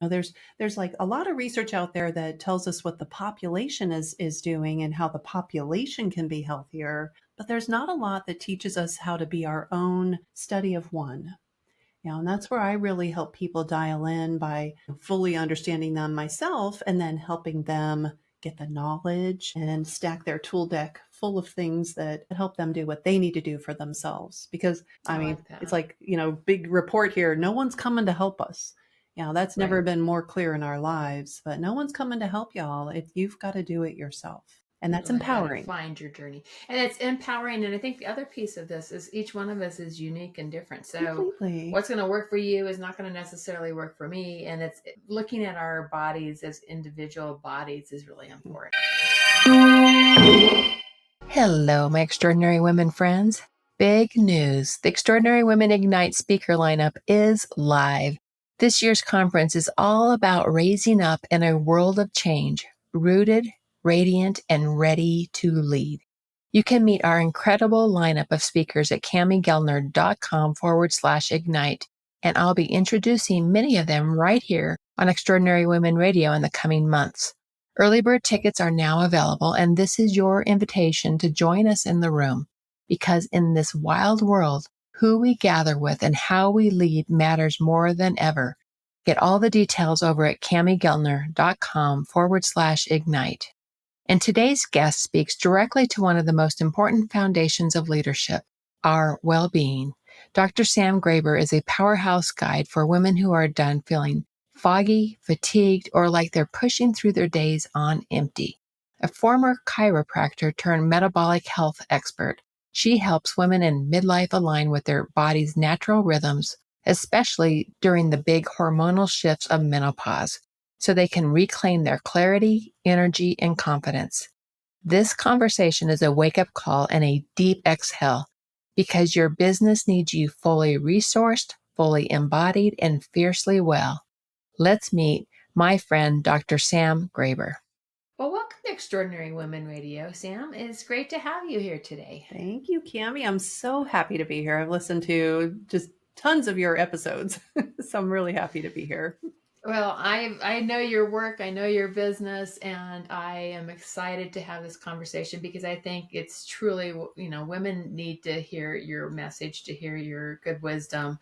There's like a lot of research out there that tells us what the population is doing and how the population can be healthier, but there's not a lot that teaches us how to be our own study of one. And that's where I really help people dial in by fully understanding them myself and then helping them get the knowledge and stack their tool deck full of things that help them do what they need to do for themselves. Because, I I mean, like it's that. like, big report here. No one's coming to help us. That's never Right. been more clear in our lives, but no one's coming to help y'all. You've got to do it yourself. And You that's really got to empowering. find your journey. And it's empowering. And I think the other piece of this is each one of us is unique and different. So Completely. what's going to work for you is not going to necessarily work for me. And it's looking at our bodies as individual bodies is really important. Hello, my extraordinary women friends. Big news. The Extraordinary Women Ignite speaker lineup is live. This year's conference is all about raising up in a world of change, rooted, radiant, and ready to lead. You can meet our incredible lineup of speakers at camigelner.com/ignite, and I'll be introducing many of them right here on Extraordinary Women Radio in the coming months. Early bird tickets are now available, and this is your invitation to join us in the room, because in this wild world, who we gather with and how we lead matters more than ever. Get all the details over at camigelner.com/ignite. And today's guest speaks directly to one of the most important foundations of leadership, our well-being. Dr. Sam Graber is a powerhouse guide for women who are done feeling foggy, fatigued, or like they're pushing through their days on empty. A former chiropractor turned metabolic health expert, she helps women in midlife align with their body's natural rhythms, especially during the big hormonal shifts of menopause, so they can reclaim their clarity, energy, and confidence. This conversation is a wake-up call and a deep exhale, because your business needs you fully resourced, fully embodied, and fiercely well. Let's meet my friend, Dr. Sam Graber. Well, welcome to Extraordinary Women Radio, Sam. It's great to have you here today. Thank you, Cami. I'm so happy to be here. I've listened to just tons of your episodes, so I'm really happy to be here. Well, I know your work, I know your business, and I am excited to have this conversation because I think it's truly, women need to hear your message, to hear your good wisdom.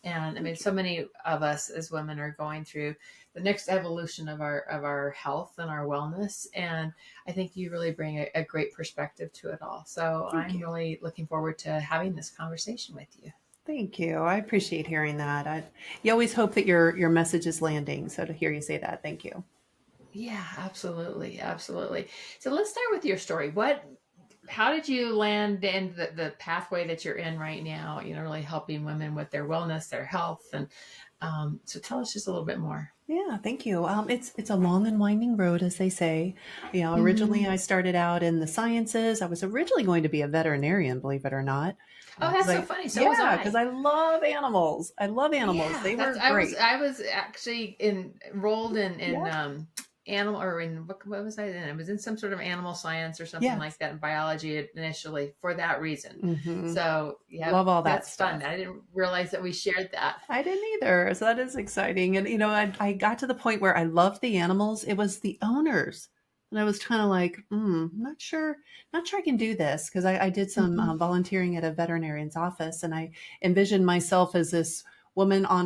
And I mean, so many of us as women are going through the next evolution of our health and our wellness, and I think you really bring a great perspective to it all. So Thank I'm you. really looking forward to having this conversation with you. Thank you. I appreciate hearing that. You always hope that your message is landing. So to hear you say that, thank you. Yeah, absolutely, absolutely. So let's start with your story. How did you land in the pathway that you're in right now? Really helping women with their wellness, their health, and so tell us just a little bit more. Yeah, thank you. It's a long and winding road, as they say. Mm-hmm. Originally I started out in the sciences. I was originally going to be a veterinarian, believe it or not, Oh, because that's so I funny. So was yeah, because I. I love animals. I love animals. Yeah, They that's were great. I was actually enrolled in Yeah. animal, or in what was I in? I was in some sort of animal science or something like Yes. that in biology initially for that reason. Hmm. So yeah, Love all that that's fun. stuff. I didn't realize that we shared that. I didn't either. So that is exciting. And, I got to the point where I loved the animals. It was the owners. And I was kind of like, not sure I can do this because I did some Mm-hmm. volunteering at a veterinarian's office and I envisioned myself as this woman on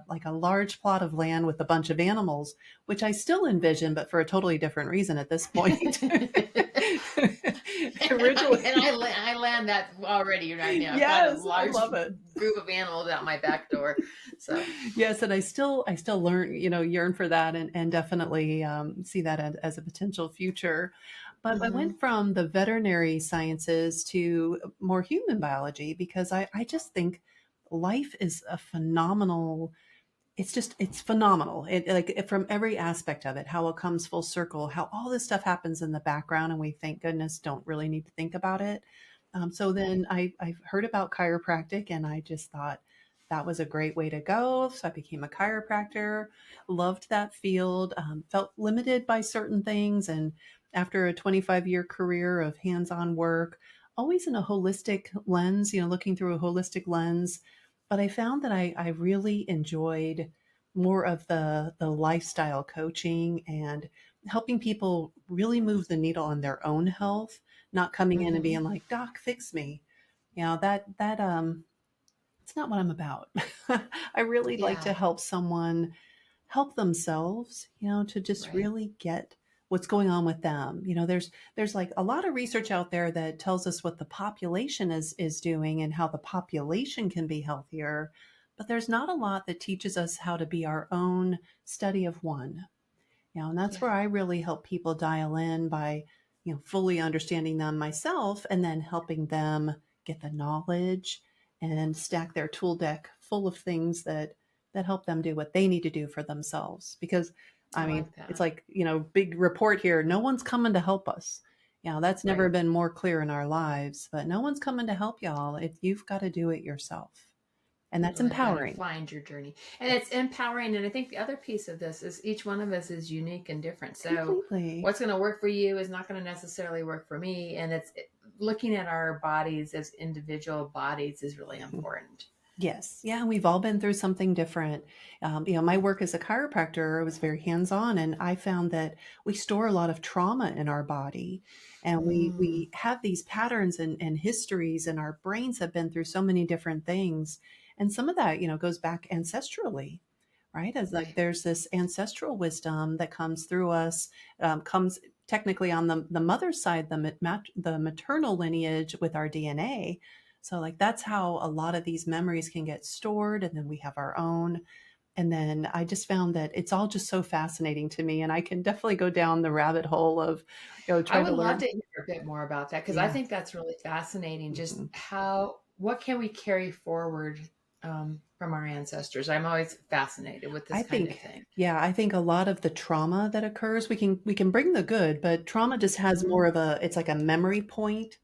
like a large plot of land with a bunch of animals, which I still envision, but for a totally different reason at this point. And Originally, I land that already right now. I've got a yes, I large love it. group of animals out my back door. So Yes, and I still learn, yearn for that and definitely see that as a potential future. But I mm-hmm. went from the veterinary sciences to more human biology because I just think life is a phenomenal. It's phenomenal. From every aspect of it, how it comes full circle, how all this stuff happens in the background, and we thank goodness don't really need to think about it. So then I heard about chiropractic, and I just thought that was a great way to go. So I became a chiropractor, loved that field, felt limited by certain things, and after a 25-year career of hands-on work, always in a holistic lens, looking through a holistic lens, but I found that I really enjoyed more of the lifestyle coaching and helping people really move the needle on their own health, not coming in and Mm-hmm. being like, "Doc, fix me." That it's not what I'm about. I really like to Yeah. help someone help themselves, to just Right. really get what's going on with them. There's like a lot of research out there that tells us what the population is doing and how the population can be healthier, but there's not a lot that teaches us how to be our own study of one. And that's Yeah. where I really help people dial in by, fully understanding them myself and then helping them get the knowledge and stack their tool deck full of things that help them do what they need to do for themselves. Because I I mean, like it's that. like, big report here. No one's coming to help us. That's never Right. been more clear in our lives, but no one's coming to help y'all. You've got to do it yourself. And You that's really got to empowering. find your journey. And it's Yes, empowering. And I think the other piece of this is each one of us is unique and different. So completely. what's going to work for you is not going to necessarily work for me. And looking at our bodies as individual bodies is really important. Yes. Yeah. We've all been through something different. My work as a chiropractor was very hands on, and I found that we store a lot of trauma in our body. And we Mm, have these patterns and histories, and our brains have been through so many different things. And some of that, goes back ancestrally, right? As like right. there's this ancestral wisdom that comes through us, comes technically on the mother's side, the maternal lineage with our DNA. So like that's how a lot of these memories can get stored, and then we have our own. And then I just found that it's all just so fascinating to me, and I can definitely go down the rabbit hole of, I trying would to love learn. to hear a bit more about that because I Yeah. think that's really fascinating. Just Mhm. what can we carry forward from our ancestors? I'm always fascinated with this I kind of think, thing. yeah, I think a lot of the trauma that occurs, we can bring the good, but trauma just has Hmm. more of it's like a memory point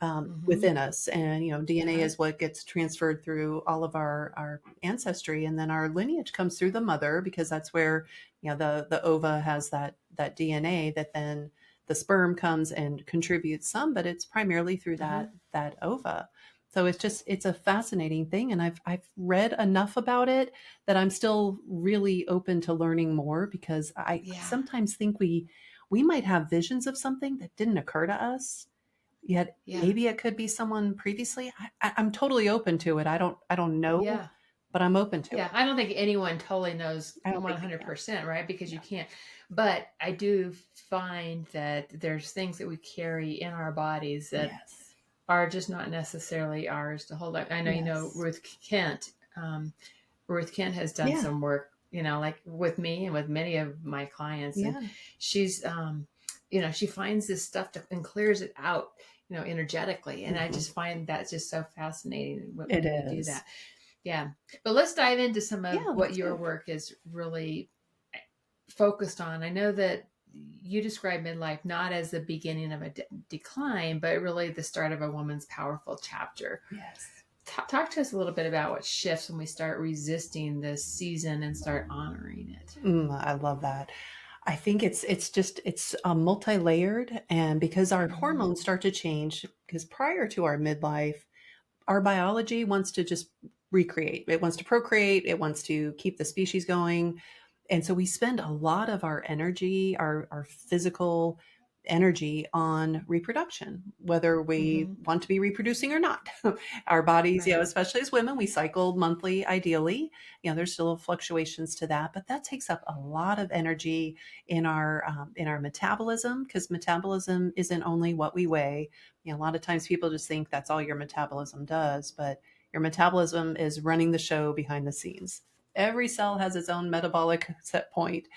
Hmm. within us, and DNA Uh-huh. is what gets transferred through all of our ancestry, and then our lineage comes through the mother because that's where the ova has that DNA that then the sperm comes and contributes some, but it's primarily through Uh-huh. that ova. So it's a fascinating thing, and I've read enough about it that I'm still really open to learning more because I Yeah. sometimes think we might have visions of something that didn't occur to us, yet Yeah. maybe it could be someone previously. I'm totally open to it. I don't know, Yeah. but I'm open to Yeah. it. I don't think anyone totally knows I don't think we can. 100%, right? Because you Yeah. can't. But I do find that there's things that we carry in our bodies that Yes. are just not necessarily ours to hold. I know, Yes. Ruth Kent. Ruth Kent has done Yeah. some work, like with me and with many of my clients, and Yeah. she's, she finds this stuff and clears it out, energetically, and I Mhm. just find that just so fascinating It when you do is. that. Yeah, but let's dive into some of Yeah. what Let's your do. work is really focused on. I know that you describe midlife not as the beginning of a decline, but really the start of a woman's powerful chapter. Yes. Talk to us a little bit about what shifts when we start resisting this season and start honoring it. I love that. I think it's multi-layered, and because our Hmm. hormones start to change, because prior to our midlife, our biology wants to just recreate. It wants to procreate. It wants to keep the species going. And so we spend a lot of our energy, our physical energy on reproduction, whether we Hmm. want to be reproducing or not. Our bodies, Right. especially as women, we cycle monthly ideally. There's still fluctuations to that, but that takes up a lot of energy in our metabolism, because metabolism isn't only what we weigh. A lot of times people just think that's all your metabolism does, but your metabolism is running the show behind the scenes. Every cell has its own metabolic set point.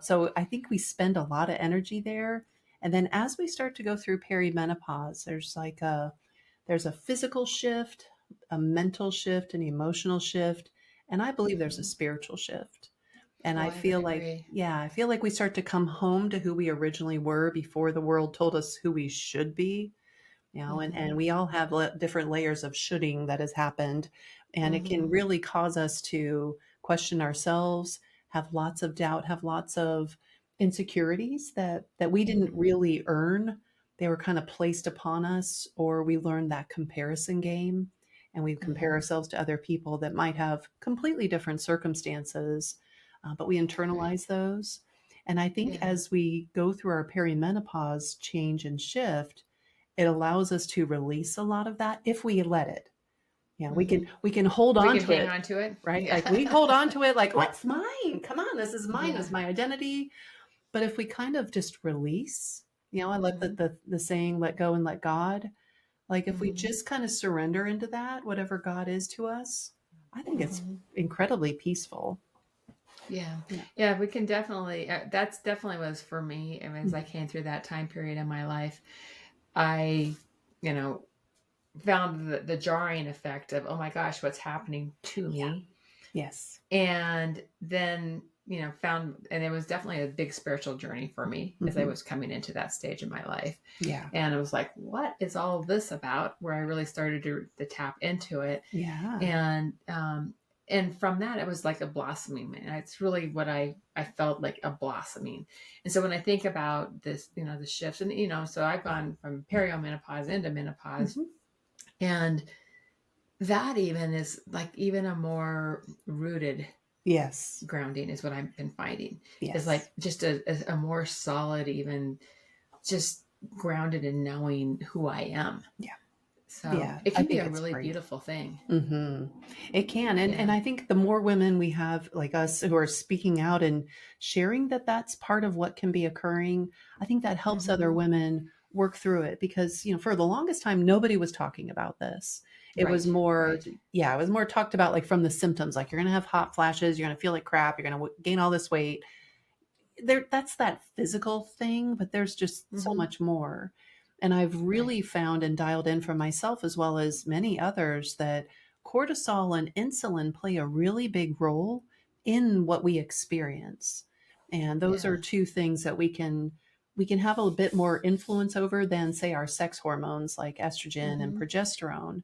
So I think we spend a lot of energy there. And then as we start to go through perimenopause, there's a physical shift, a mental shift, an emotional shift, and I believe there's a Hmm. spiritual shift. And Oh, I I would feel like, agree. yeah, I feel like we start to come home to who we originally were before the world told us who we should be. And Hmm. we all have different layers of shoulding that has happened, and it can Hmm. really cause us to question ourselves, have lots of doubt, have lots of insecurities that we didn't Hmm. really earn. They were kind of placed upon us, or we learned that comparison game, and we compare Hmm. ourselves to other people that might have completely different circumstances. but we Right. internalize those. And I think Yeah. as we go through our perimenopause change and shift, it allows us to release a lot of that if we let it. Yeah, Hmm. we can hold We on can to hang it, on to it. right? Like we hold Yeah. on to it like, what's mine? Come on, this is mine, this Yeah. is my identity. But if we kind of just release, I let Hmm. the saying let go and let God. Like if we Hmm. just kind of surrender into that, whatever God is to us, I think it's Hmm. incredibly peaceful. Yeah. Yeah. Yeah. We can definitely, that's definitely was for me. And as I Mhm. came through that time period in my life, I, you know, found the jarring effect of, oh my gosh, what's happening to Yeah. me. Yes. And then, found, and it was definitely a big spiritual journey for me as I Hmm. was coming into that stage in my life. Yeah. And I was like, what is all of this about? Where I really started to tap into it. Yeah. And from that, it was like a blossoming. And it's really what I felt like, a blossoming. And so when I think about this, the shifts, and, so I've gone from perimenopause into menopause. Hmm. And that even is like even a more rooted Yes. grounding is what I've been finding, is Yes. like just a more solid, even just grounded in knowing who I am. Yeah. So Yeah. it I can be think a it's really great. beautiful thing. Hmm. It can. And Yeah. I think the more women we have like us who are speaking out and sharing that that's part of what can be occurring, I think that helps other Hmm. women work through it because, for the longest time, nobody was talking about this. It was Right. more, Right. yeah, it was more talked about like from the symptoms, like you're going to have hot flashes, you're going to feel like crap, you're going to gain all this weight. That's that physical thing, but there's just so Hmm. much more. And I've Right. really found and dialed in for myself as well as many others that cortisol and insulin play a really big role in what we experience. And those are Yeah. two things that we can have a bit more influence over than say our sex hormones like estrogen and Hmm. progesterone.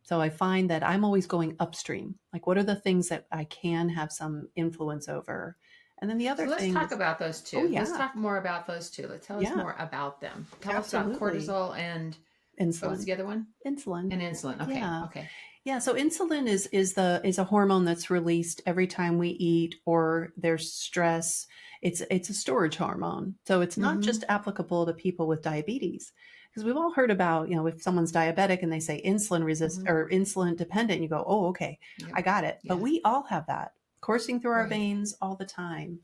So I find that I'm always going upstream. Like what are the things that I can have some influence over? And then the other So let's thing talk is, about those oh two. Let's yeah, talk more about those two. Let's tell us yeah, more about them. Tell us about absolutely. cortisol and what was Insulin, the other one? insulin. And insulin. Okay. Yeah. Okay. Yeah, so insulin is a hormone that's released every time we eat or there's stress. It's a storage hormone. So it's not just Hmm. applicable to people with diabetes. Because we've all heard about, if someone's diabetic and they say insulin resist Hmm. or insulin dependent, you go, "Oh, okay. Yep. I got it." But Yeah. we all have that coursing through our Right. veins all the time.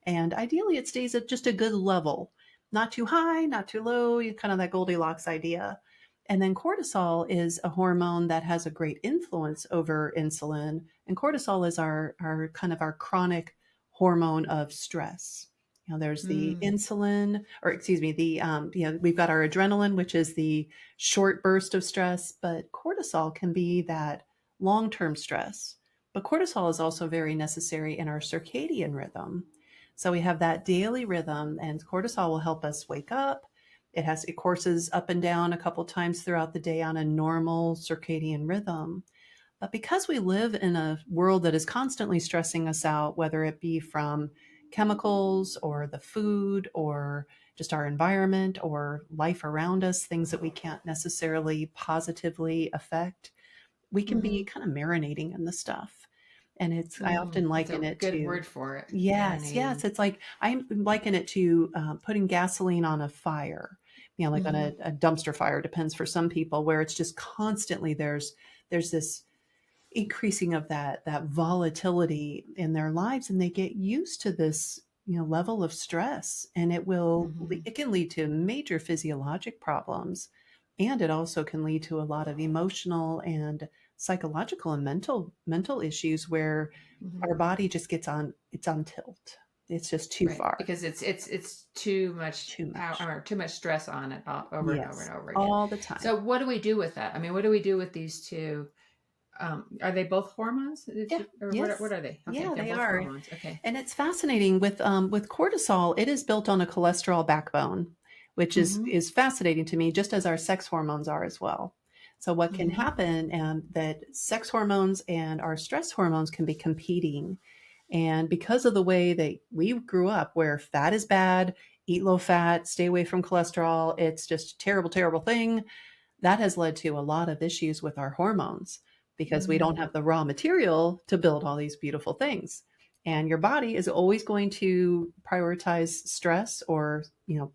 And ideally it stays at just a good level. Not too high, not too low, you kind of that Goldilocks idea. And then cortisol is a hormone that has a great influence over insulin. And cortisol is our kind of our chronic hormone of stress. There's the Mm. insulin, or excuse me, we've got our adrenaline, which is the short burst of stress, but cortisol can be that long-term stress. But cortisol is also very necessary in our circadian rhythm. So we have that daily rhythm, and cortisol will help us wake up. It courses up and down a couple times throughout the day on a normal circadian rhythm. But because we live in a world that is constantly stressing us out, whether it be from chemicals or the food or just our environment or life around us, things that we can't necessarily positively affect, we can be Hmm. kind of marinating in the stuff. And I often That's a liken it good to, word for it. yes, Marinating. yes. It's like I liken it to putting gasoline on a fire. Like on Hmm. a dumpster fire. Depends for some people, where it's just constantly there's this increasing of that volatility in their lives, and they get used to this level of stress, and Hmm. it can lead to major physiologic problems, and it also can lead to a lot of emotional and psychological and mental issues where Hmm. our body just gets on it's on tilt. It's just too Right, far, because it's too much too power much. or too much stress on it, over and over Yes, and over again. all the time. So what do we do with that? I mean, what do we do with these two? Are they both hormones? Yeah. Or what Yes. are they? Okay, Yeah, they're they both are. hormones. Okay. And it's fascinating with cortisol, it is built on a cholesterol backbone, which Mm-hmm. is fascinating to me, just as our sex hormones are as well. So what can Mm-hmm. happen that sex hormones and our stress hormones can be competing. And because of the way that we grew up, where fat is bad, eat low fat, stay away from cholesterol, it's just a terrible, terrible thing, that has led to a lot of issues with our hormones because we don't Mm. have the raw material to build all these beautiful things. And your body is always going to prioritize stress or,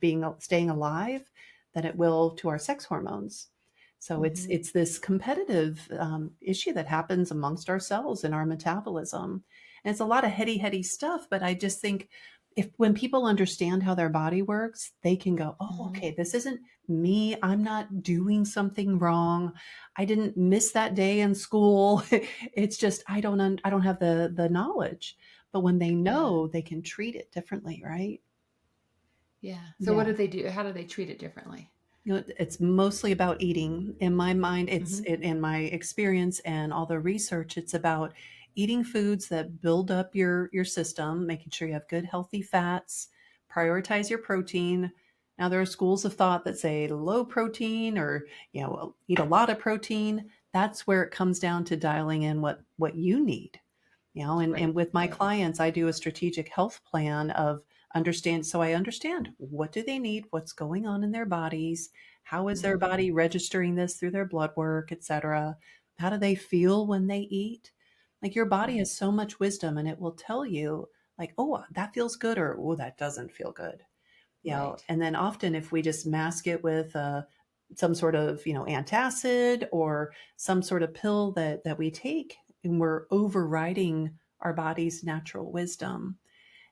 being staying alive than it will to our sex hormones. So Hmm. it's this competitive issue that happens amongst ourselves in our metabolism, and it's a lot of heady stuff. But I just think if when people understand how their body works, they can go, oh, Hmm. okay, this isn't me. I'm not doing something wrong. I didn't miss that day in school. It's just I don't have the knowledge. But when they Yeah. know, they can treat it differently, right? Yeah. So what Yeah. do they do? How do they treat it differently? It's mostly about eating. In my mind, Hmm. in my experience and all the research, it's about eating foods that build up your system, making sure you have good healthy fats, prioritize your protein. Now there are schools of thought that say low protein or, eat a lot of protein. That's where it comes down to dialing in what you need. And Right. with my Right. clients, I do a strategic health plan of understand. So I understand, what do they need, what's going on in their bodies, how is their Hmm. body registering this through their blood work, etc. How do they feel when they eat? Like, your body Right. has so much wisdom, and it will tell you, like, oh, that feels good, or oh, that doesn't feel good. Right. And then often if we just mask it with some sort of, antacid or some sort of pill that we take, and we're overriding our body's natural wisdom.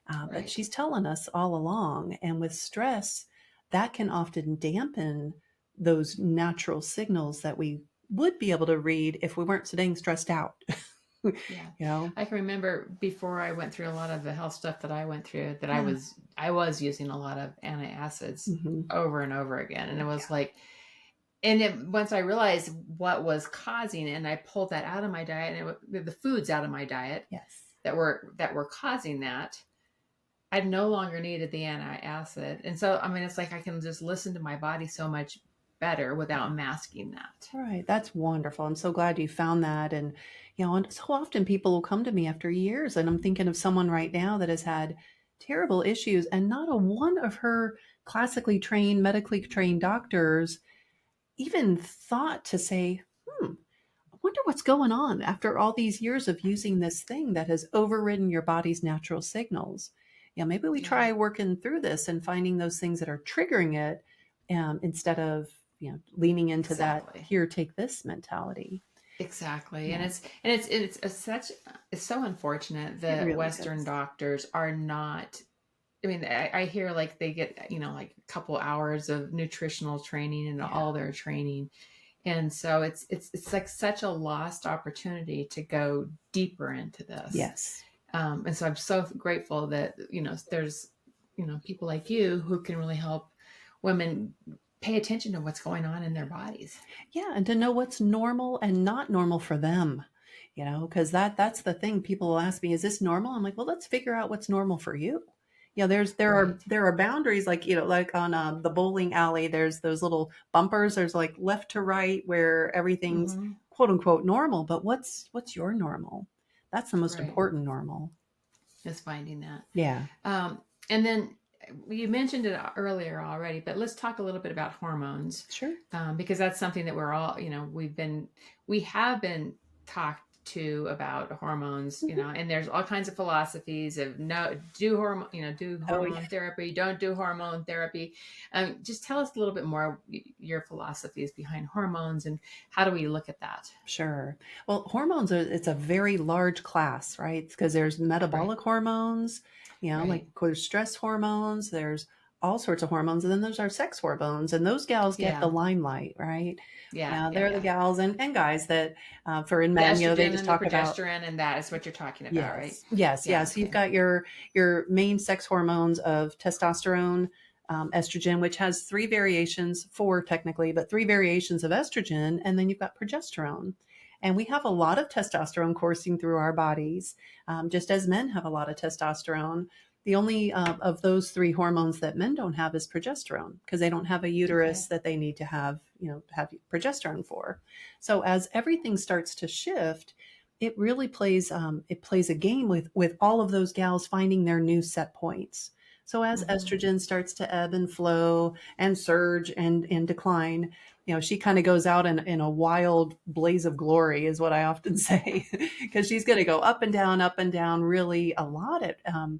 But Right. she's telling us all along. And with stress, that can often dampen those natural signals that we would be able to read if we weren't staying stressed out. you Yeah. know? I can remember before I went through a lot of the health stuff that I went through that Yeah. I was using a lot of antacids Hmm. over and over again. And it Yeah. was like, and it, once I realized what was causing it, and I pulled that out of my diet, and the foods out of my diet Yes. that were causing that, I no longer needed the antacid. And so, I mean, it's like I can just listen to my body so much better without masking that. All right, that's wonderful. I'm so glad you found that. And, and so often people will come to me after years, and I'm thinking of someone right now that has had terrible issues, and not a one of her classically trained, medically trained doctors even thought to say, I wonder what's going on after all these years of using this thing that has overridden your body's natural signals. Maybe we Yeah, try working through this and finding those things that are triggering it, instead of, leaning into that exactly. here, take this mentality. Exactly. And Yeah, it's such, it's so unfortunate it that really Western is. doctors are not, I mean, I hear like they get, like a couple hours of nutritional training and Yeah. all their training. And so it's like such a lost opportunity to go deeper into this. Yes. And so I'm so grateful that, there's, people like you who can really help women pay attention to what's going on in their bodies. Yeah, and to know what's normal and not normal for them. Because that's the thing. People will ask me, is this normal? I'm like, well, let's figure out what's normal for you. Right. There are boundaries, like, like on the bowling alley, there's those little bumpers. There's like left to right where everything's Hmm. quote unquote normal. But what's your normal? That's the most Right. important normal. Just finding that. Yeah, And then you mentioned it earlier already, but let's talk a little bit about hormones, sure. because that's something that we're all, we have been talked to about hormones, Mhm. and there's all kinds of philosophies of no, do hormone, do Oh yeah, hormone therapy, don't do hormone therapy. Just tell us a little bit more your philosophies behind hormones and how do we look at that? sure. Well, hormones are, it's a very large class, right? Because there's Right. metabolic hormones, like Right. there's stress hormones, there's all sorts of hormones, and then there's our sex hormones, and those gals get the Yeah. limelight, right? Yeah. Yeah, Yeah. they're the Yeah. gals and guys that, for in The men, they estrogen just and the talk about. progesterone, and that is what you're talking about, right? Yes, yes, Yeah. yes. So you've Okay. got your main sex hormones of testosterone, estrogen, which has three variations, four technically, but three variations of estrogen, and then you've got progesterone. And we have a lot of testosterone coursing through our bodies, just as men have a lot of testosterone. The only of those three hormones that men don't have is progesterone, because they don't have a uterus Okay. that they need to have, have progesterone for. So as everything starts to shift, it really plays, it plays a game with all of those gals finding their new set points. So as Mm-hmm. estrogen starts to ebb and flow and surge and decline, she kind of goes out in a wild blaze of glory, is what I often say, because she's going to go up and down really a lot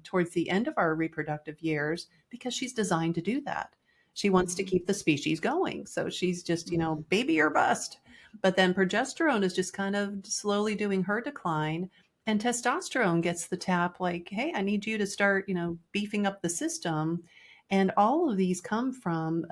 towards the end of our reproductive years, because she's designed to do that. She wants to Mm-hmm. keep the species going. So she's just, Mm-hmm. baby or bust. But then progesterone is just kind of slowly doing her decline. And testosterone gets the tap like, hey, I need you to start, beefing up the system. And all of these come from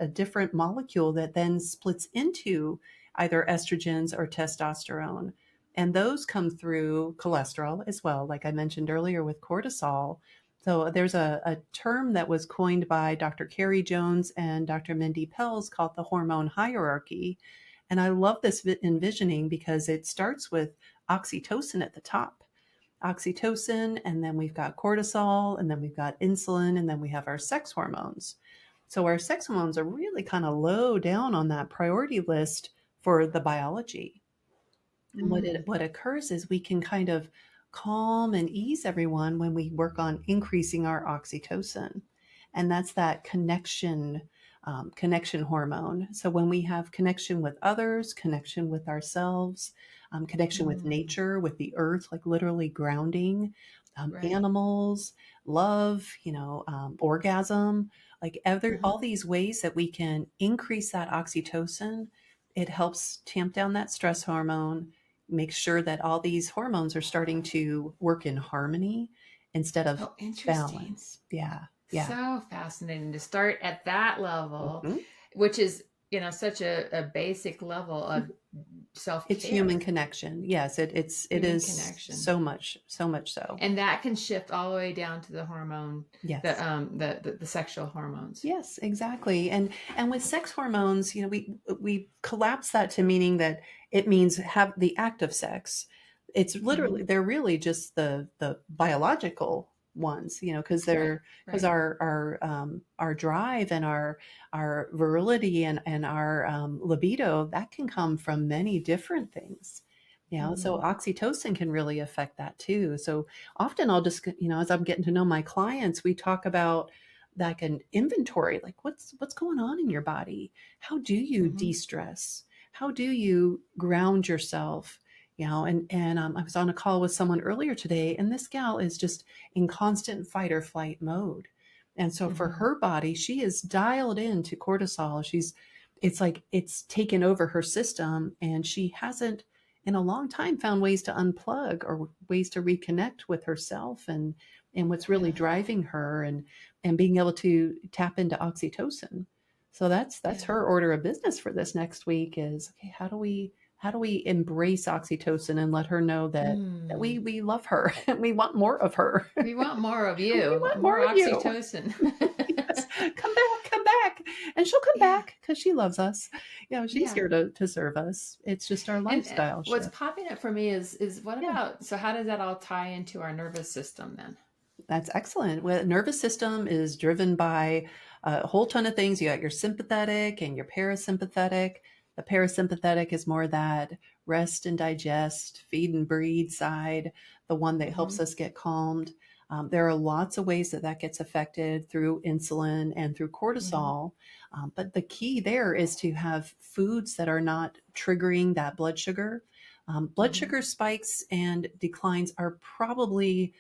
a different molecule that then splits into either estrogens or testosterone. And those come through cholesterol as well, like I mentioned earlier with cortisol. So there's a term that was coined by Dr. Carrie Jones and Dr. Mindy Pelz called the hormone hierarchy. And I love this envisioning because it starts with oxytocin at the top. Oxytocin, and then we've got cortisol, and then we've got insulin, and then we have our sex hormones. So our sex hormones are really kind of low down on that priority list for the biology. And Mm. what occurs is we can kind of calm and ease everyone when we work on increasing our oxytocin. And that's that connection hormone. So when we have connection with others, connection with ourselves, connection with Mm. nature, with the earth, like literally grounding, Right. animals, love, orgasm, like all Mm-hmm. these ways that we can increase that oxytocin. It helps tamp down that stress hormone, make sure that all these hormones are starting to work in harmony instead of Oh, interesting. balance. Yeah. Yeah. So fascinating to start at that level, Mhm. which is, such a basic level of self It's human care, connection. Yes, it human is connection. so much so. And that can shift all the way down to the hormone, Yes. the sexual hormones. Yes, exactly. And with sex hormones, we collapse that to meaning that it means have the act of sex. It's Mm-hmm. literally they're really just the biological ones, because Right. because Right. our drive and our virility and our libido, that can come from many different things. So Mm-hmm. oxytocin can really affect that too. So often I'll just, as I'm getting to know my clients, we talk about like an inventory, like what's going on in your body. How do you Mm-hmm. de-stress? How do you ground yourself? And I was on a call with someone earlier today, and this gal is just in constant fight or flight mode. And so for Mm-hmm. her body, she is dialed into cortisol. It's like it's taken over her system, and she hasn't in a long time found ways to unplug or ways to reconnect with herself and what's really Yeah. driving her, and being able to tap into oxytocin. So that's Yeah. her order of business for this next week is, okay, how do we embrace oxytocin and let her know that Mm. we love her and we want more of her. We want more of We you, want more more of you. oxytocin. Yes, come back. And she'll come Yeah. back because she loves us. She's Yeah. here to serve us. It's just our And lifestyle what's shift. popping up for me is what Yeah. about, so how does that all tie into our nervous system then? That's excellent. Well, nervous system is driven by a whole ton of things. You got your sympathetic and your parasympathetic. The parasympathetic is more that rest and digest, feed and breathe side, the one that Mm-hmm. helps us get calmed. There are lots of ways that that gets affected through insulin and through Mm-hmm. cortisol. But the key there is to have foods that are not triggering that blood sugar. Blood Mm-hmm. sugar spikes and declines are probably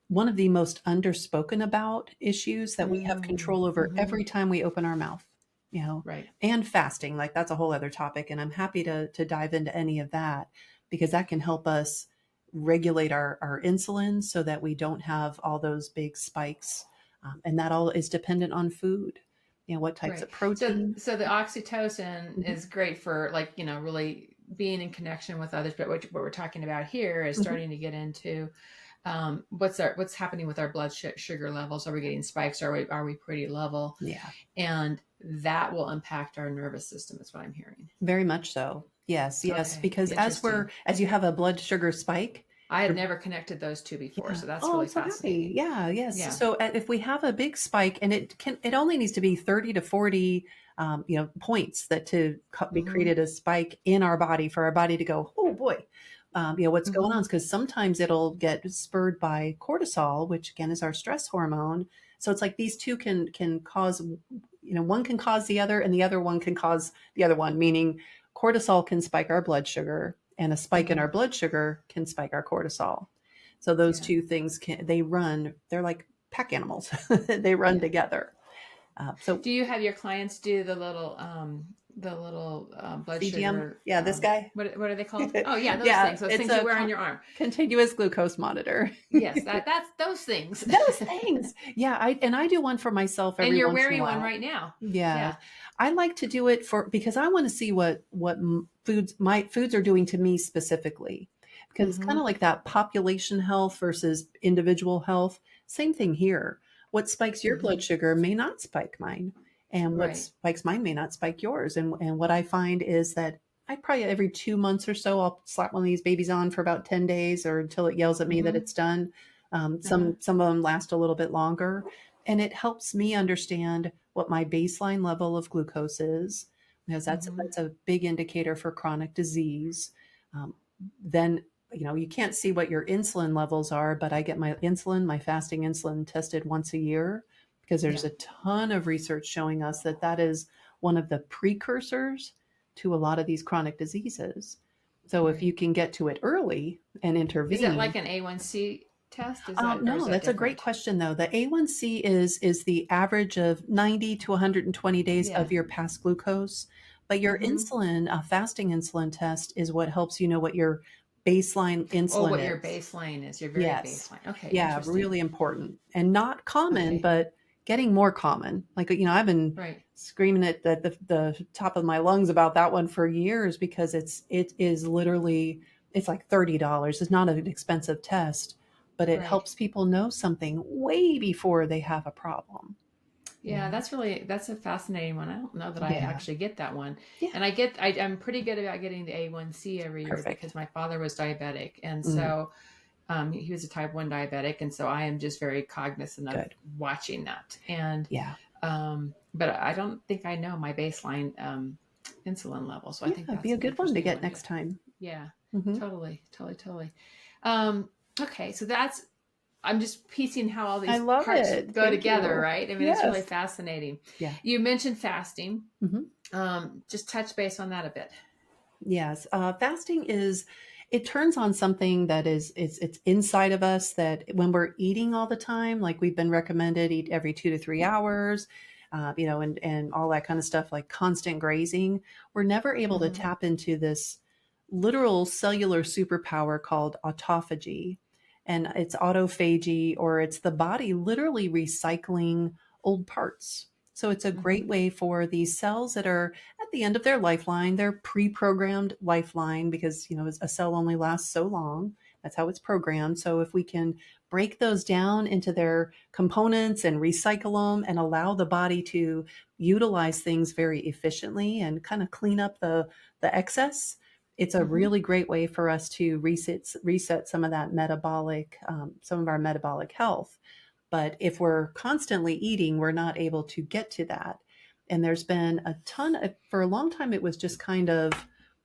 one of the most underspoken about issues that we have Mm. control over Mm-hmm. every time we open our mouth, you know, Right. and fasting, like that's a whole other topic. And I'm happy to dive into any of that because that can help us regulate our insulin so that we don't have all those big spikes. And that all is dependent on food, what types Right. of So protein. so the oxytocin Mhm, is great for, like, really being in connection with others, but what we're talking about here is mhm. starting to get into, what's happening with our blood sugar levels. Are we getting spikes? Are we pretty level? Yeah, And that will impact our nervous system, is what I'm hearing. very much so. Yes, yes, Okay, because interesting. as you have a blood sugar spike, I had never connected those two before, yeah. so that's Oh, I'm really so happy. fascinating. Yeah, yes. Yeah. So if we have a big spike, and it only needs to be 30 to 40, points that to be Mm-hmm. created a spike in our body for our body to go, oh boy, what's going Mm-hmm. on? Because sometimes it'll get spurred by cortisol, which again is our stress hormone. So it's like these two can cause, one can cause the other, and the other one can cause the other one, meaning cortisol can spike our blood sugar, and a spike in our blood sugar can spike our cortisol. So those Yeah. two things they're like pack animals. They run Yeah. together. So Do you have your clients do the little blood CGM, sugar? yeah, this guy. What are they called? Oh yeah, those Yeah, things. Those it's things you a wear on your arm. continuous glucose monitor. Yes, that's those things. Those things. Yeah, I do one for myself And every you're once in a wearing one while. right now. Yeah. Yeah. I like to do it because I want to see what my foods are doing to me specifically. Because it's kind Mm-hmm. of like that population health versus individual health. Same thing here. What spikes your Mm-hmm. blood sugar may not spike mine, and what Right. spikes mine may not spike yours. And what I find is that I probably every 2 months or so I'll slap one of these babies on for about 10 days or until it yells at me that Mm-hmm. it's done. Uh-huh. Some of them last a little bit longer, and it helps me understand what my baseline level of glucose is, because Mm-hmm. that's a big indicator for chronic disease. Um, then you can't see what your insulin levels are, but I get my fasting insulin tested once a year because there's Yeah. a ton of research showing us that that is one of the precursors to a lot of these chronic diseases. So if Right. you can get to it early and Is it intervene. like an A1C test? Is that, or is No, that that's a great different? question though. The A1C is the average of 90 to 120 days Yeah. of your past glucose, but your Mm-hmm. insulin, a fasting insulin test is what helps you know what your baseline Oh, what insulin your is. baseline is, your very Yes. baseline. Okay, Yeah, interesting. really important and not common, Okay. but getting more common. Like, I've been Right. screaming at the top of my lungs about that one for years because it is literally, it's like $30. It's not an expensive test, but it Right. helps people know something way before they have a problem. Yeah, that's a fascinating one. I don't know that I Yeah. actually get that one. Yeah. And I'm pretty good about getting the A1C every year Perfect. because my father was diabetic. And Mm, so he was a type 1 diabetic. And so I am just very cognizant of good. watching that. And, Yeah. but I don't think I know my baseline insulin level. So I Yeah. think It'd be that's a an good one to interesting get one to, next time. yeah, Hmm. totally, totally, totally. Um, okay. So I'm just piecing how all I these love parts it. go Thank together, you. right? I mean, it's really Yes. fascinating. Yeah. You mentioned fasting. Hmm. Just touch base on that a bit. Yes, fasting it turns on something that it's inside of us that when we're eating all the time, like we've been recommended eat every 2 to 3 hours, and all that kind of stuff, like constant grazing, we're never able to Mm-hmm. tap into this literal cellular superpower called autophagy, and it's autophagy, or it's the body literally recycling old parts. So it's a Mm-hmm. great way for these cells that are at the end of their lifeline, their pre-programmed lifeline, because a cell only lasts so long. That's how it's programmed. So if we can break those down into their components and recycle them and allow the body to utilize things very efficiently and kind of clean up the excess, it's a Mm-hmm. really great way for us to reset some of that some of our metabolic health. But if we're constantly eating, we're not able to get to that. And there's been for a long time, it was just kind of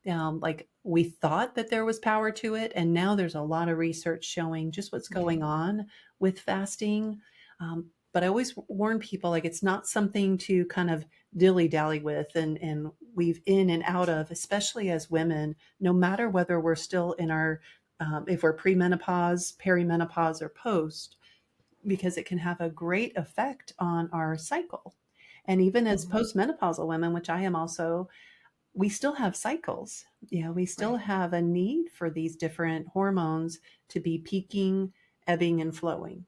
like we thought that there was power to it. And now there's a lot of research showing just what's Okay. going on with fasting. But I always warn people, like, it's not something to kind of dilly dally with and weave in and out of, especially as women, no matter whether we're still in if we're premenopause, perimenopause, or post, because it can have a great effect on our cycle. And even as Mm-hmm. postmenopausal women, which I am also, we still have cycles. We still Right. have a need for these different hormones to be peaking, ebbing, and flowing,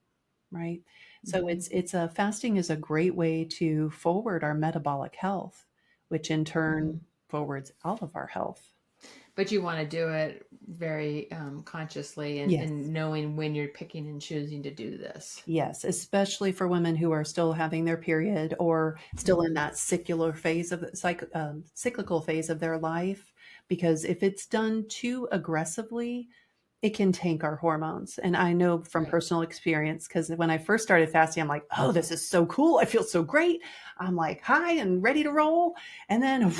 right? So Mm-hmm. it's a fasting is a great way to forward our metabolic health, which in Mm-hmm. turn forwards all of our health. But you want to do it very consciously and Yes. knowing when you're picking and choosing to do this. Yes, especially for women who are still having their period or still in Mm-hmm. that cyclical phase of their life. Because if it's done too aggressively, it can tank our hormones. And I know from Right. personal experience, because when I first started fasting, I'm like, oh, this is so cool. I feel so great. I'm like high and ready to roll. And then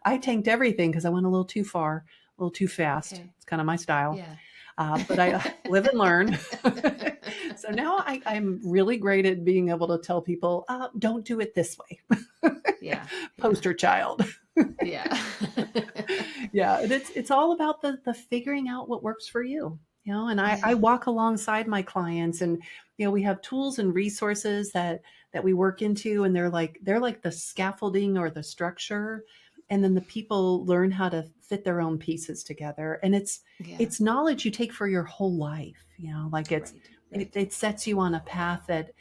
I tanked everything because I went a little too far, a little too fast. Okay. It's kind of my style. Yeah. But I live and learn. So now I'm really great at being able to tell people, don't do it this way. Yeah. Yeah. Poster child. Yeah. Yeah, and it's all about the figuring out what works for you. And I Yeah. walk alongside my clients, and we have tools and resources that we work into, and they're like the scaffolding or the structure, and then the people learn how to fit their own pieces together. And it's Yeah. it's knowledge you take for your whole life. Like Right. it, Right. it sets you on a path that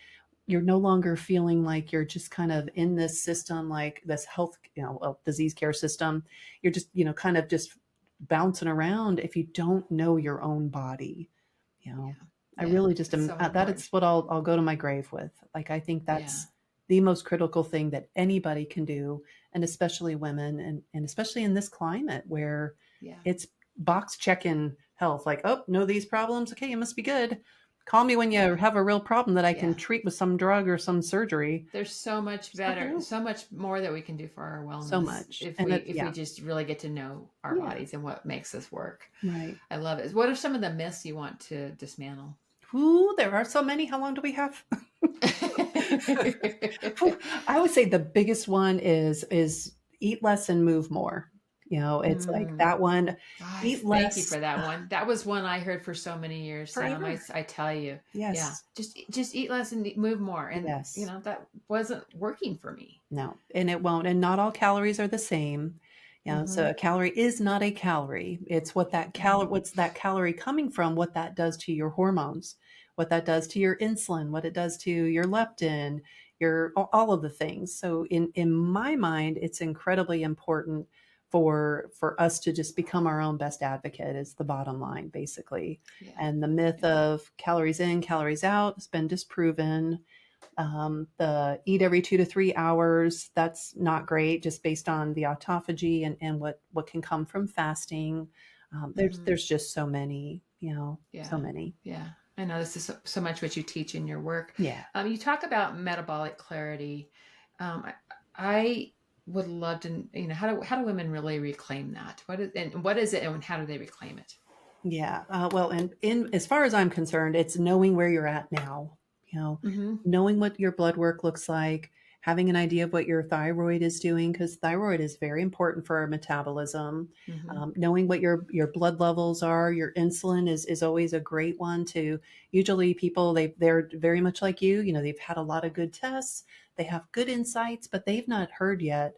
you're no longer feeling like you're just kind of in this system, like this health, disease care system. You're just, kind of just bouncing around if you don't know your own body. You know, Yeah. I Yeah. really just It's am, so that important. is what I'll go to my grave with. Like, I think Yeah. that's the most critical thing that anybody can do, and especially women, and especially in this climate where Yeah. it's box check-in health. Like, oh, know these problems. Okay, you must be good. Call me when you Yeah. have a real problem that I can Yeah. treat with some drug or some surgery. There's so much So better, true. so much more that we can do for our So wellness much. if And we that, if we yeah, just really get to know our yeah, bodies and what makes us work. right. I love it. What are some of the myths you want to dismantle? Ooh, there are so many. How long do we have? I would say the biggest one is eat less and move more. It's like Mm. that one. I Eat thank you less for that one. That was one I heard for so many years, Sam. forever. I tell you, yeah, Yes. just eat less and move more, and Yes. that wasn't working for me. No, and it won't. And not all calories are the same. So Mm-hmm. a calorie is not a calorie. It's Mm-hmm. what's that calorie coming from, what that does to your hormones, what that does to your insulin, what it does to your leptin, all of the things. So in my mind, it's incredibly important for us to just become our own best advocate is the bottom line, basically. Yeah, And the myth yeah, of calories in, calories out has been disproven. The eat every 2 to 3 hours, that's not great just based on the autophagy and what can come from fasting. There's mm-hmm. there's just so many, so Yeah, many. yeah. I know this is so much what you teach in your work. Yeah. You talk about metabolic clarity. I would love to, how do women really reclaim that? What is it, and how do they reclaim it? Yeah. Well, and in as far as I'm concerned, it's knowing where you're at now. You know, Mm-hmm. knowing what your blood work looks like, having an idea of what your thyroid is doing, because thyroid is very important for our metabolism. Mm-hmm. Knowing what your blood levels are, your insulin is always a great one to. Usually, people they're very much like you. They've had a lot of good tests, they have good insights, but they've not heard yet.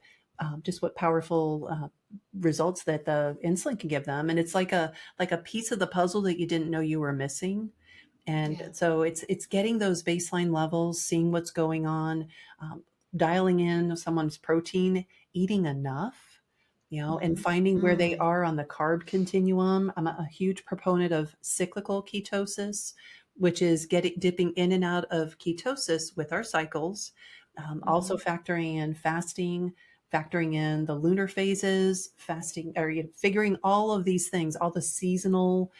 Just what powerful results that the insulin can give them, and it's like a piece of the puzzle that you didn't know you were missing. And Yeah. so it's getting those baseline levels, seeing what's going on, um, dialing in someone's protein, eating enough, and Mm-hmm. finding where they Mm. are on the carb continuum. I'm a huge proponent of cyclical ketosis, which is dipping in and out of ketosis with our cycles. Also Mm-hmm. factoring in fasting, factoring in the lunar phases, fasting, or figuring all of these things, all the Yeah. seasonal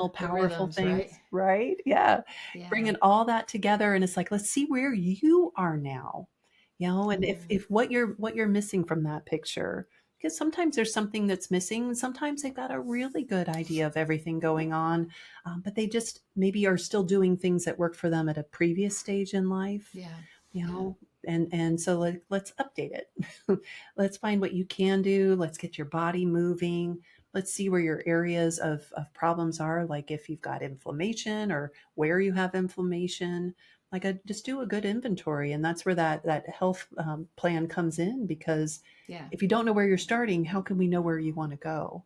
The powerful rhythms, right? things, right? Yeah. Yeah. Bringing all that together, and it's like, let's see where you are now, and Mm. if what you're missing from that picture, because sometimes there's something that's missing, and sometimes they've got a really good idea of everything going on, but they just maybe are still doing things that worked for them at a previous stage in life, Yeah. you Yeah. know and so let's update it. Let's find what you can do. Let's get your body moving. Let's see where your areas of problems are, like if you've got inflammation or where you have inflammation. Just do a good inventory, and that's where that health plan comes in, because Yeah. if you don't know where you're starting, how can we know where you want to go?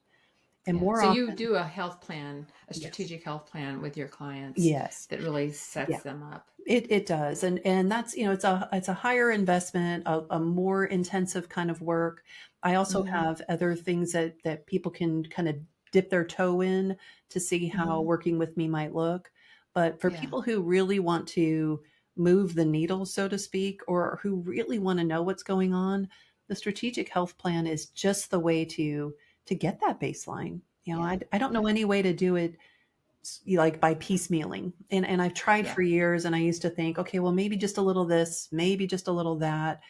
And Yeah. more So you often, do a health plan, a yes, strategic health plan with your clients yes, that really yeah. sets them up. It does, and that's, it's a higher investment, a more intensive kind of work. I also Mm-hmm. have other things that people can kind of dip their toe in to see how Mm-hmm. working with me might look. But for Yeah. people who really want to move the needle, so to speak, or who really want to know what's going on, the strategic health plan is just the way to get that baseline. Yeah. I don't know Yeah. any way to do it like by piecemealing. And I've tried Yeah. for years, and I used to think, okay, well, maybe just a little this, maybe just a little that.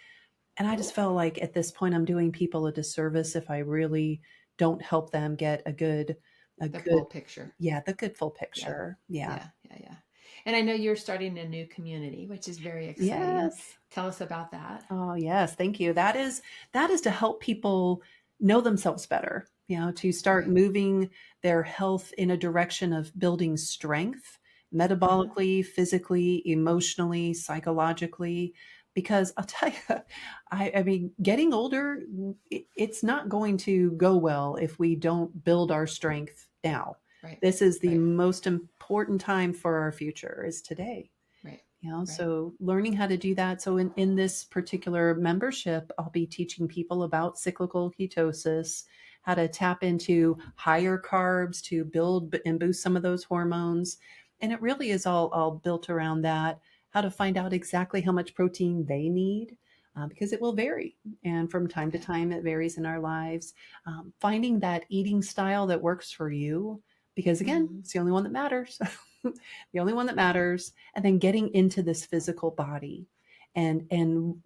And I just felt like at this point I'm doing people a disservice if I really don't help them get a The good, full picture. yeah, the good full Yeah. picture. Yeah. Yeah. Yeah. Yeah. And I know you're starting a new community, which is very exciting. Yes. Tell us about that. Oh, yes, thank you. That is to help people know themselves better, to start Right. moving their health in a direction of building strength Uh-huh. metabolically, physically, emotionally, psychologically. Because I'll tell you, I mean, getting older, it's not going to go well if we don't build our strength now. Right. This is the Right. most important time for our future is today. Right. Right. So learning how to do that. So in this particular membership, I'll be teaching people about cyclical ketosis, how to tap into higher carbs to build and boost some of those hormones. And it really is all built around that, how to find out exactly how much protein they need. Because it will vary. And from time to Yeah. time, it varies in our lives. Finding that eating style that works for you, because again, Mm-hmm. it's the only one that matters. The only one that Yeah. matters. And then getting into this physical body and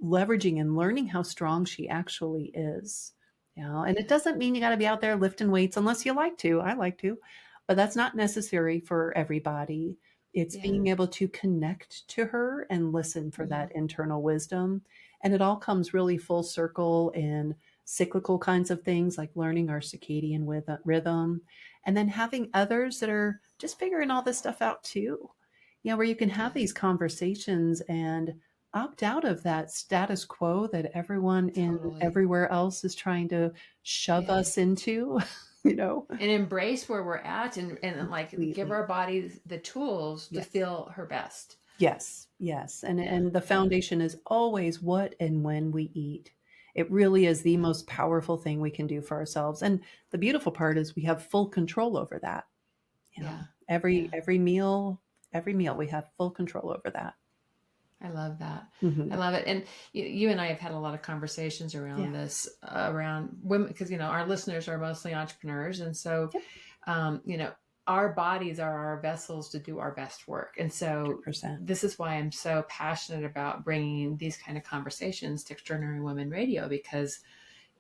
leveraging and learning how strong she actually is. And it Yeah. doesn't mean you got to be out there lifting weights unless you like to. I like to, but that's not necessary for everybody. It's Yeah. being able to connect to her and listen for Mm-hmm. that internal wisdom. And it all comes really full circle in cyclical kinds of things like learning our circadian rhythm, and then having others that are just figuring all this stuff out too, where you can have Yeah. these conversations and opt out of that status quo that everyone in Totally. everywhere else is trying to shove Yeah. us into, you know, And embrace where we're at, and like give completely. our bodies the tools to Yes. feel her best. Yes. Yes. And Yeah. and the Yeah. foundation is always what and when we eat. It really is the Yeah. most powerful thing we can do for ourselves. And the beautiful part is we have full control over that. You know, Yeah. every Yeah. every meal, every meal we have full control over that. I love that. I Mhm. love it. And you and I have had a lot of conversations around Yeah. this, around women, because, our listeners are mostly entrepreneurs. And so, Yep. um, you know, our bodies are our vessels to do our best work. And so 100%. this is why I'm so passionate about bringing these kind of conversations to Extraordinary Women Radio, because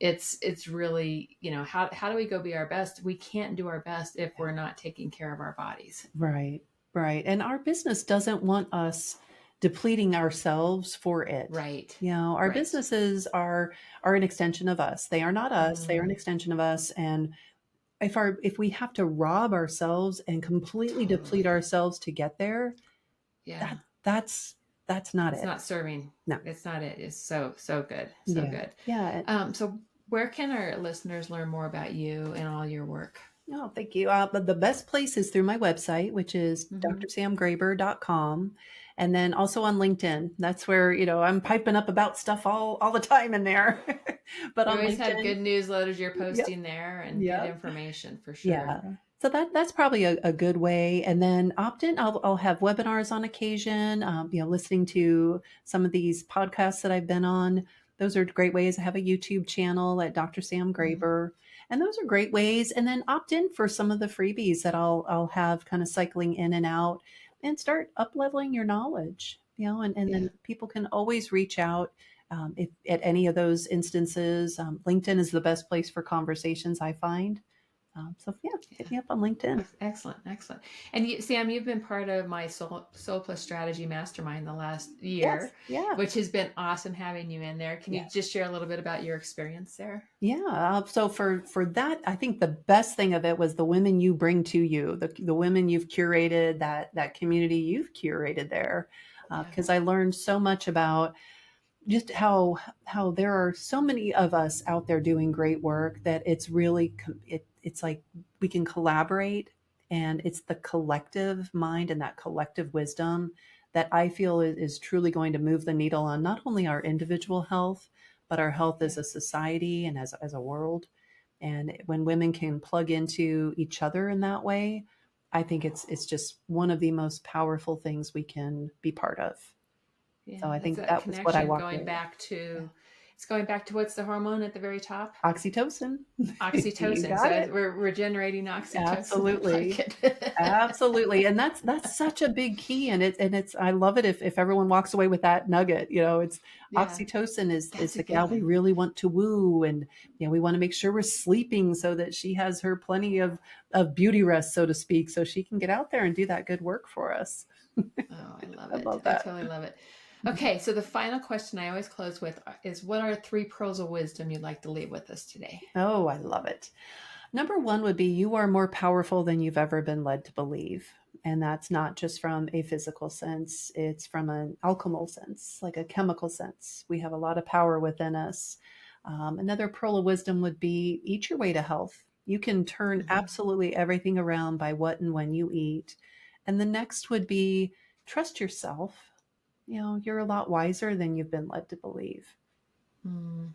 it's really, how do we go be our best? We can't do our best if Yeah. we're not taking care of our bodies. Right. Right. And our business doesn't want us depleting ourselves for it. Right. Our Right. businesses are an extension of us. They are not us. They are an Mm, extension of us. And if we have to rob ourselves and completely deplete totally. ourselves to get there, Yeah. that's not It's it. not serving. No. It's not it. It's so good. So Yeah. good. Yeah. So where can our listeners learn more about you and all your work? Oh, thank you. But the best place is through my website, which is Mm-hmm. drsamgraber.com. And then also on LinkedIn. That's where, I'm piping up about stuff all the time in there. But You on always have LinkedIn, good newsletters you're yep, posting there, and good yep. information for sure. Yeah. So that's probably a good way. And then opt in. I'll have webinars on occasion. Listening to some of these podcasts that I've been on. Those are great ways. I have a YouTube channel at Dr. Sam Mm-hmm. Graber, and those are great ways. And then opt in for some of the freebies that I'll have kind of cycling in and out, and start up leveling your knowledge. And Yeah. then people can always reach out. If at any of those instances, LinkedIn is the best place for conversations I find. So yeah, hit Yeah. me up on LinkedIn. Excellent, excellent. And Sam, you've been part of my Soul Plus Strategy Mastermind the last Yes. year, Yeah. which has been awesome having you in there. Can you Yes. just share a little bit about your experience there? Yeah. So for that, I think the best thing of it was the women you bring to you, the women you've curated, that community you've curated there, Yeah. because I learned so much about just how there are so many of us out there doing great work that it's really it's like we can collaborate, and it's the collective mind and that collective wisdom that I feel is truly going to move the needle on not only our individual health, but our health as Yeah. a society and as a world. And when women can plug into each other in that way, I think it's just one of the most powerful things we can be part of. Yeah, So I it's think that that was what I connection walked going away with. back Yeah. to, it's going back to what's the hormone at the very top? Oxytocin. You Oxytocin. got So it. we're generating oxytocin. I like Absolutely. it. Absolutely. And that's such a big key. And it's I love it if everyone walks away with that nugget. It's Yeah, oxytocin is that's a the good gal we one. really want to woo. And we want to make sure we're sleeping so that she has her plenty of beauty rest, so to speak, so she can get out there and do that good work for us. Oh, I love I it. love I that. totally love it. Okay, so the final question I always close with is, what are three pearls of wisdom you'd like to leave with us today? Oh, I love it. Number one would be you are more powerful than you've ever been led to believe. And that's not just from a physical sense, it's from an alchemical sense, like a chemical sense. We have a lot of power within us. Another pearl of wisdom would be eat your way to health. You can turn Mm-hmm. absolutely everything around by what and when you eat. And the next would be trust yourself. You know, you're a lot wiser than you've been led to believe.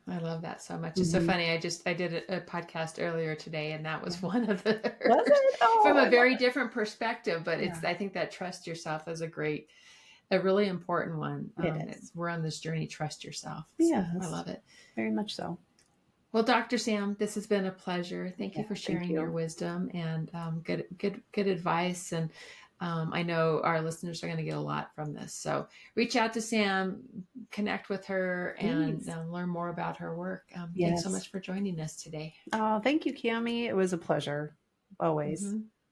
I love that so much. It's so Hmm. funny. I did a podcast earlier today, and that was one of Was the it? from Oh, a I love very it. different perspective. But Yeah, I think that trust yourself is a really important one. it is. We're on this journey. Trust yourself. So I Yes, love it. very much so. Well, Dr. Sam, this has been a pleasure. Thank you Yeah, for thank sharing your you. wisdom and good advice. And I know our listeners are going to get a lot from this. So reach out to Sam, connect with her, and Please. learn more about her work. Thanks so Yes. much for joining us today. Oh, thank you, Cami. It was a pleasure. Always. Mhm.